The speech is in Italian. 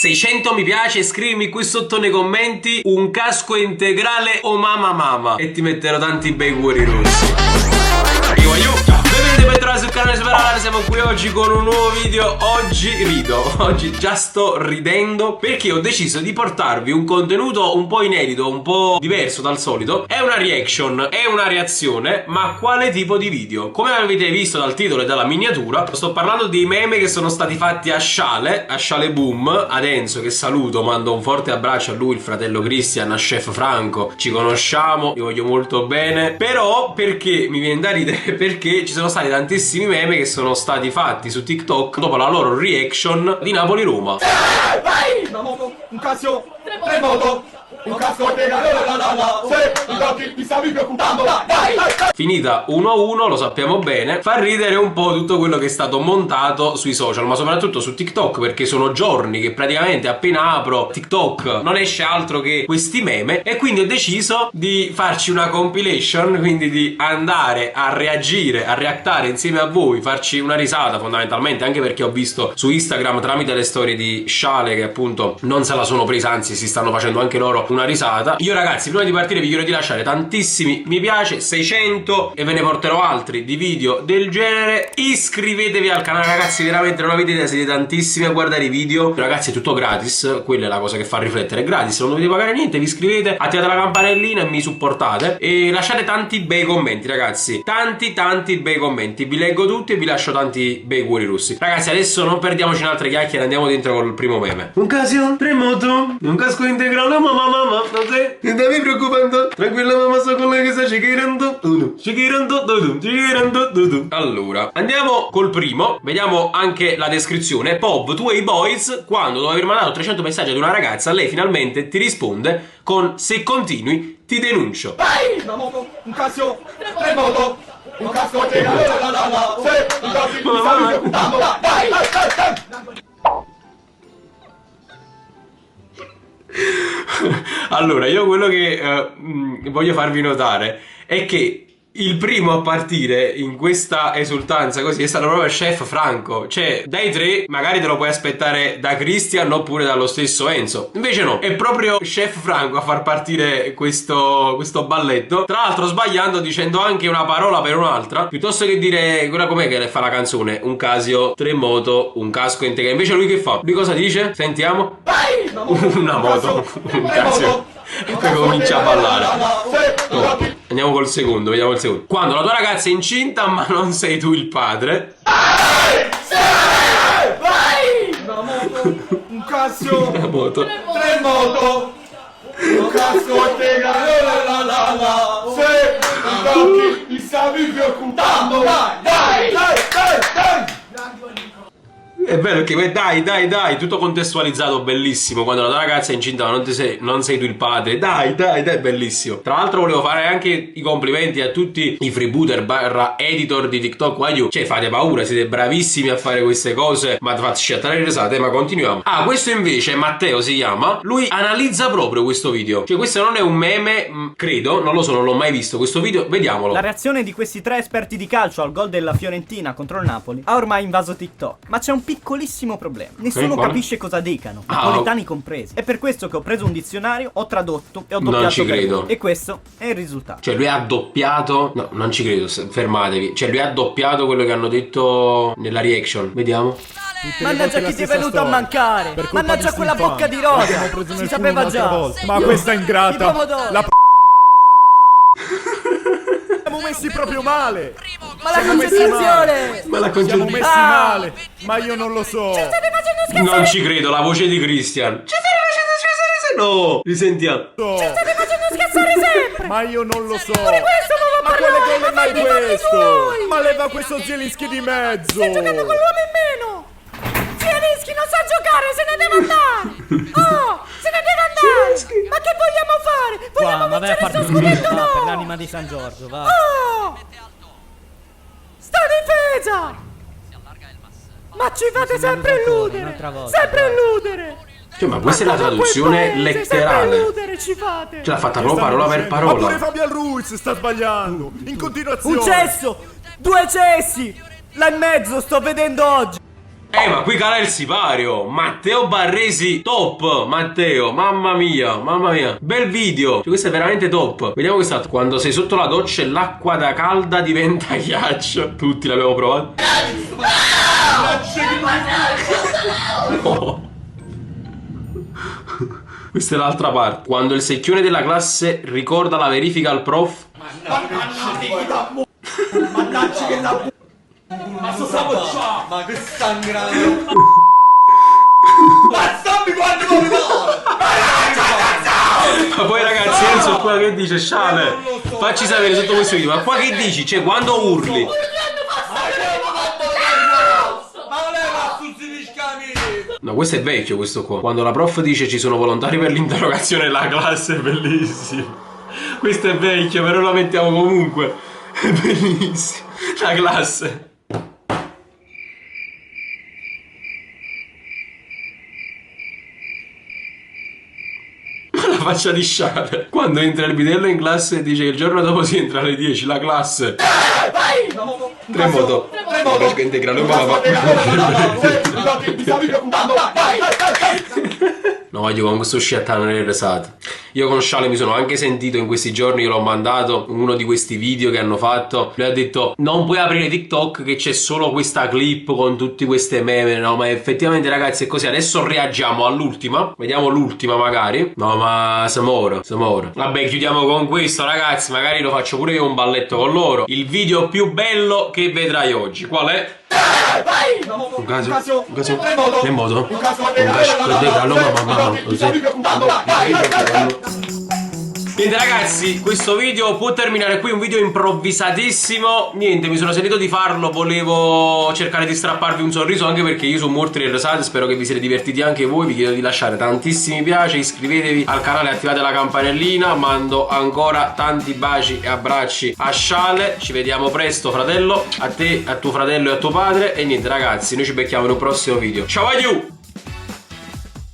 600 mi piace, scrivimi qui sotto nei commenti un casco integrale o mamma e ti metterò tanti bei cuori rossi. Benvenuti per sul canale Superalare, siamo qui oggi con un nuovo video. Oggi rido, oggi già sto ridendo perché ho deciso di portarvi un contenuto un po' inedito, un po' diverso dal solito. È una reaction, è una reazione, ma quale tipo di video? Come avete visto dal titolo e dalla miniatura, sto parlando dei meme che sono stati fatti a Sciale Boom, ad Enzo che saluto, mando un forte abbraccio a lui, il fratello Christian, a Chef Franco, ci conosciamo, vi voglio molto bene. Però perché mi viene da ridere? Perché ci sono stati tantissimi meme che sono stati fatti su TikTok dopo la loro reaction di Napoli-Roma. Vai! Una moto, un Casio, tre moto, un casco ti stavi preoccupando, vai! Finita 1-1, lo sappiamo bene. Fa ridere un po' tutto quello che è stato montato sui social, ma soprattutto su TikTok, perché sono giorni che praticamente appena apro TikTok non esce altro che questi meme. E quindi ho deciso di farci una compilation, quindi di andare a reagire, a reactare insieme a voi, farci una risata fondamentalmente, anche perché ho visto su Instagram tramite le storie di Sciale che appunto non se la sono presa, anzi si stanno facendo anche loro una risata. Io ragazzi, prima di partire vi chiedo di lasciare tantissimi mi piace, 600, e ve ne porterò altri di video del genere. Iscrivetevi al canale ragazzi, veramente non avete idea, siete tantissimi a guardare i video. Ragazzi è tutto gratis, quella è la cosa che fa riflettere, è gratis, non dovete pagare niente, vi iscrivete, attivate la campanellina e mi supportate. E lasciate tanti bei commenti ragazzi, tanti bei commenti, vi leggo tutti e vi lascio tanti bei cuori rossi. Ragazzi adesso non perdiamoci in altre chiacchiere, andiamo dentro col primo meme. Un Casio, tre moto, un casco integrale, mamma, non sei, ti stavi preoccupando? Tranquilla mamma, so con lei che sta cicchirando. Allora, andiamo col primo, vediamo anche la descrizione. Pov, tu e i boys, quando dopo aver mandato 300 messaggi ad una ragazza, lei finalmente ti risponde con: se continui ti denuncio. Vai! Una moto, un Casio, tre moto, un casco ti stavi preoccupando, vai! Allora, io quello che voglio farvi notare è che il primo a partire in questa esultanza così è stato proprio Chef Franco. Cioè, dai tre magari te lo puoi aspettare da Christian oppure dallo stesso Enzo. Invece no, è proprio Chef Franco a far partire questo balletto. Tra l'altro sbagliando, dicendo anche una parola per un'altra, piuttosto che dire quella com'è che fa la canzone, un Casio, tre moto, un casco integrale. Invece lui che fa? Lui cosa dice? Sentiamo. Vai! Una moto, un Casio. E poi comincia a ballare. Andiamo col secondo, vediamo il secondo. Quando la tua ragazza è incinta ma non sei tu il padre. Vai! Una moto, un Casio, Una moto, tre moto, un casco integrale, se ti stavi preoccupando, dai! è bello che dai, tutto contestualizzato, bellissimo. Quando la tua ragazza è incinta ma non sei tu il padre, dai, bellissimo. Tra l'altro volevo fare anche i complimenti a tutti i freebooter / editor di TikTok. Cioè fate paura, siete bravissimi a fare queste cose, ma fate sciattare le risate. Ma continuiamo. Questo invece Matteo si chiama, lui analizza proprio questo video. Cioè questo non è un meme, credo, non lo so, non l'ho mai visto questo video, vediamolo. La reazione di questi tre esperti di calcio al gol della Fiorentina contro il Napoli ha ormai invaso TikTok, ma c'è un piccolissimo problema: nessuno capisce cosa dicano, napoletani compresi. È per questo che ho preso un dizionario, ho tradotto e ho doppiato. Non ci credo. E questo è il risultato. Cioè lui ha doppiato, no, non ci credo, fermatevi. Cioè lui ha doppiato quello che hanno detto nella reaction. Vediamo. Mannaggia chi ti è venuto a mancare, mannaggia quella bocca di rosa, si sapeva già. Ma questa ingrata la siamo messi proprio male. Ma la concentrazione! Siamo messi male. Ma io non lo so. Non ci credo, la voce di Christian. Ci state facendo scassare? No, risentiamo. Ci state facendo scassare sempre! Ma io non lo so. Pure questo non va Ma quale gol è mai questo? Ma leva questo Zielinski di mezzo. Stai giocando con l'uomo in meno! Zielinski non sa giocare, se ne deve andare! Oh, se ne deve andare! Ma che vogliamo fare? Vogliamo vincere sto scudetto o no? Per l'anima di San Giorgio, va! Oh! Sta difesa! Ma ci fate sempre illudere! Sempre illudere! Cioè, ma questa è la traduzione letterale. Illudere ci fate! Ce l'ha fatta proprio parola per parola. Ma pure Fabian Ruiz sta sbagliando. In continuazione. Un cesso! 2 cessi! Là in mezzo sto vedendo oggi! Ma qui cala il sipario. Matteo Barresi, top. Matteo, mamma mia, mamma mia. Bel video. Cioè, questo è veramente top. Vediamo quest'altro. Quando sei sotto la doccia e l'acqua da calda diventa ghiaccio. Tutti l'abbiamo provato. No. Questa è l'altra parte. Quando il secchione della classe ricorda la verifica al prof. Mannaggia che la ma sto sapoccia! Ma che sangrano! Ma stammi quando vuoi fare! Ma poi ragazzi, Enzo qua che dice? Sciale, facci sapere sotto questo video. Ma qua che dici? Cioè, quando urli? No, questo è vecchio, questo qua. Quando la prof dice ci sono volontari per l'interrogazione della classe, è bellissimo. Questo è vecchio, però lo mettiamo comunque. È bellissimo. La classe. La faccia di Sciale. Quando entra il bidello in classe e dice che il giorno dopo si entra alle 10, la classe. Tremoto. Tremoto. Integra lui papà. No, voglio con questo sciattano nelle risate. Io con Sciale mi sono anche sentito in questi giorni, io l'ho mandato uno di questi video che hanno fatto. Lui ha detto non puoi aprire TikTok che c'è solo questa clip con tutte queste meme. No, ma effettivamente ragazzi è così. Adesso reagiamo all'ultima. Vediamo l'ultima magari. No, ma se moro. Vabbè, chiudiamo con questo ragazzi. Magari lo faccio pure io un balletto con loro. Il video più bello che vedrai oggi. Qual è? Un caso Tremoto. Un caso Niente ragazzi, questo video può terminare qui, un video improvvisatissimo. Niente, mi sono sentito di farlo, volevo cercare di strapparvi un sorriso, anche perché io sono morto nelle risate. Spero che vi siete divertiti anche voi. Vi chiedo di lasciare tantissimi piace, iscrivetevi al canale e attivate la campanellina. Mando ancora tanti baci e abbracci a Sciale. Ci vediamo presto fratello, a te, a tuo fratello e a tuo padre. E niente ragazzi, noi ci becchiamo in un prossimo video. Ciao, adieu!